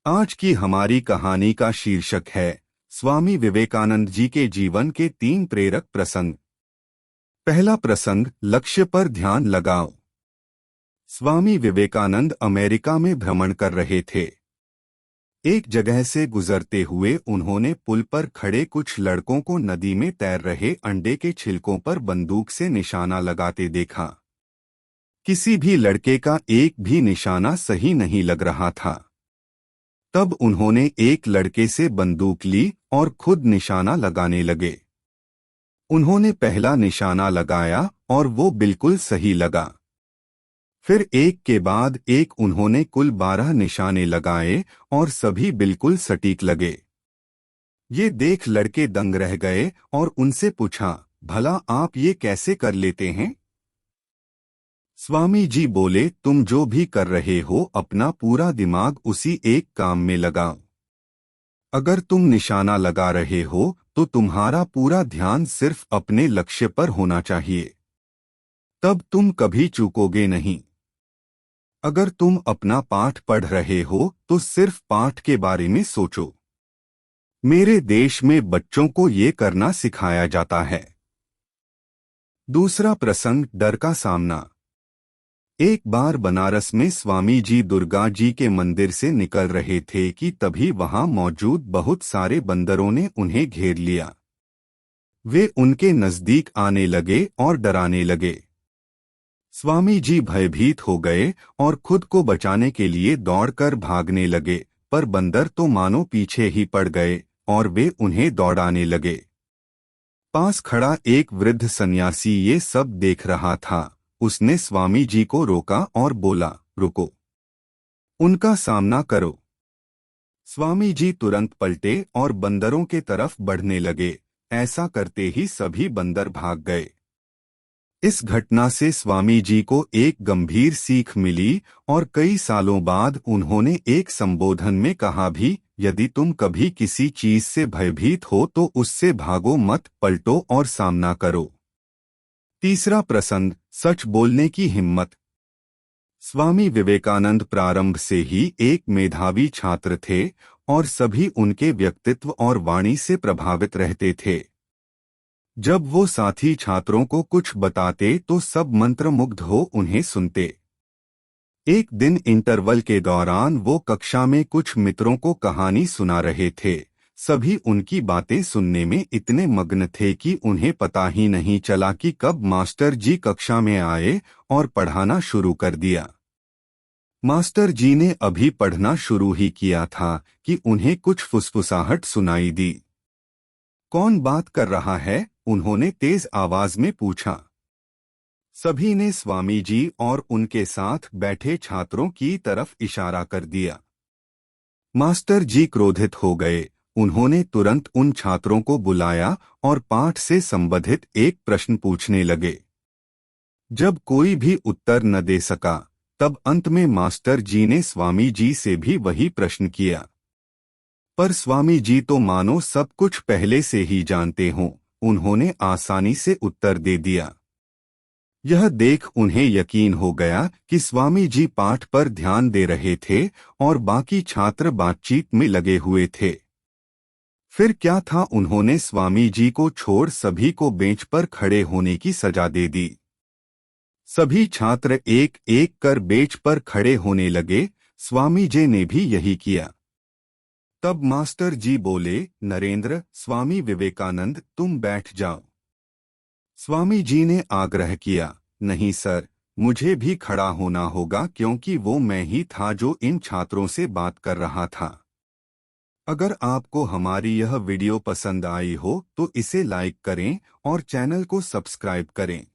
आज की हमारी कहानी का शीर्षक है स्वामी विवेकानंद जी के जीवन के 3 प्रेरक प्रसंग। पहला प्रसंग, लक्ष्य पर ध्यान लगाओ। स्वामी विवेकानंद अमेरिका में भ्रमण कर रहे थे। एक जगह से गुजरते हुए उन्होंने पुल पर खड़े कुछ लड़कों को नदी में तैर रहे अंडे के छिलकों पर बंदूक से निशाना लगाते देखा। किसी भी लड़के का एक भी निशाना सही नहीं लग रहा था। तब उन्होंने एक लड़के से बंदूक ली और खुद निशाना लगाने लगे। उन्होंने पहला निशाना लगाया और वो बिल्कुल सही लगा। फिर एक के बाद एक उन्होंने कुल 12 निशाने लगाए और सभी बिल्कुल सटीक लगे। ये देख लड़के दंग रह गए और उनसे पूछा, भला आप ये कैसे कर लेते हैं? स्वामी जी बोले, तुम जो भी कर रहे हो अपना पूरा दिमाग उसी एक काम में लगाओ। अगर तुम निशाना लगा रहे हो तो तुम्हारा पूरा ध्यान सिर्फ अपने लक्ष्य पर होना चाहिए। तब तुम कभी चूकोगे नहीं। अगर तुम अपना पाठ पढ़ रहे हो तो सिर्फ पाठ के बारे में सोचो। मेरे देश में बच्चों को ये करना सिखाया जाता है। दूसरा प्रसंग, डर का सामना। एक बार बनारस में स्वामी जी दुर्गा जी के मंदिर से निकल रहे थे कि तभी वहां मौजूद बहुत सारे बंदरों ने उन्हें घेर लिया। वे उनके नजदीक आने लगे और डराने लगे। स्वामी जी भयभीत हो गए और खुद को बचाने के लिए दौड़कर भागने लगे, पर बंदर तो मानो पीछे ही पड़ गए और वे उन्हें दौड़ाने लगे। पास खड़ा एक वृद्ध सन्यासी ये सब देख रहा था। उसने स्वामी जी को रोका और बोला, रुको, उनका सामना करो। स्वामी जी तुरंत पलटे और बंदरों के तरफ बढ़ने लगे। ऐसा करते ही सभी बंदर भाग गए। इस घटना से स्वामी जी को एक गंभीर सीख मिली और कई सालों बाद उन्होंने एक संबोधन में कहा भी, यदि तुम कभी किसी चीज से भयभीत हो तो उससे भागो मत, पलटो और सामना करो। तीसरा प्रसंग, सच बोलने की हिम्मत। स्वामी विवेकानंद प्रारंभ से ही एक मेधावी छात्र थे और सभी उनके व्यक्तित्व और वाणी से प्रभावित रहते थे। जब वो साथी छात्रों को कुछ बताते तो सब मंत्रमुग्ध हो उन्हें सुनते। एक दिन इंटरवल के दौरान वो कक्षा में कुछ मित्रों को कहानी सुना रहे थे। सभी उनकी बातें सुनने में इतने मग्न थे कि उन्हें पता ही नहीं चला कि कब मास्टर जी कक्षा में आए और पढ़ाना शुरू कर दिया। मास्टर जी ने अभी पढ़ना शुरू ही किया था कि उन्हें कुछ फुसफुसाहट सुनाई दी। कौन बात कर रहा है? उन्होंने तेज आवाज में पूछा। सभी ने स्वामी जी और उनके साथ बैठे छात्रों की तरफ इशारा कर दिया। मास्टर जी क्रोधित हो गए। उन्होंने तुरंत उन छात्रों को बुलाया और पाठ से संबंधित एक प्रश्न पूछने लगे। जब कोई भी उत्तर न दे सका, तब अंत में मास्टर जी ने स्वामी जी से भी वही प्रश्न किया। पर स्वामी जी तो मानो सब कुछ पहले से ही जानते हों, उन्होंने आसानी से उत्तर दे दिया। यह देख उन्हें यकीन हो गया कि स्वामी जी पाठ पर ध्यान दे रहे थे और बाकी छात्र बातचीत में लगे हुए थे। फिर क्या था, उन्होंने स्वामी जी को छोड़ सभी को बेंच पर खड़े होने की सजा दे दी। सभी छात्र एक एक कर बेंच पर खड़े होने लगे। स्वामी जी ने भी यही किया। तब मास्टर जी बोले, नरेंद्र, स्वामी विवेकानंद, तुम बैठ जाओ। स्वामी जी ने आग्रह किया, नहीं सर, मुझे भी खड़ा होना होगा क्योंकि वो मैं ही था जो इन छात्रों से बात कर रहा था। अगर आपको हमारी यह वीडियो पसंद आई हो तो इसे लाइक करें और चैनल को सब्सक्राइब करें।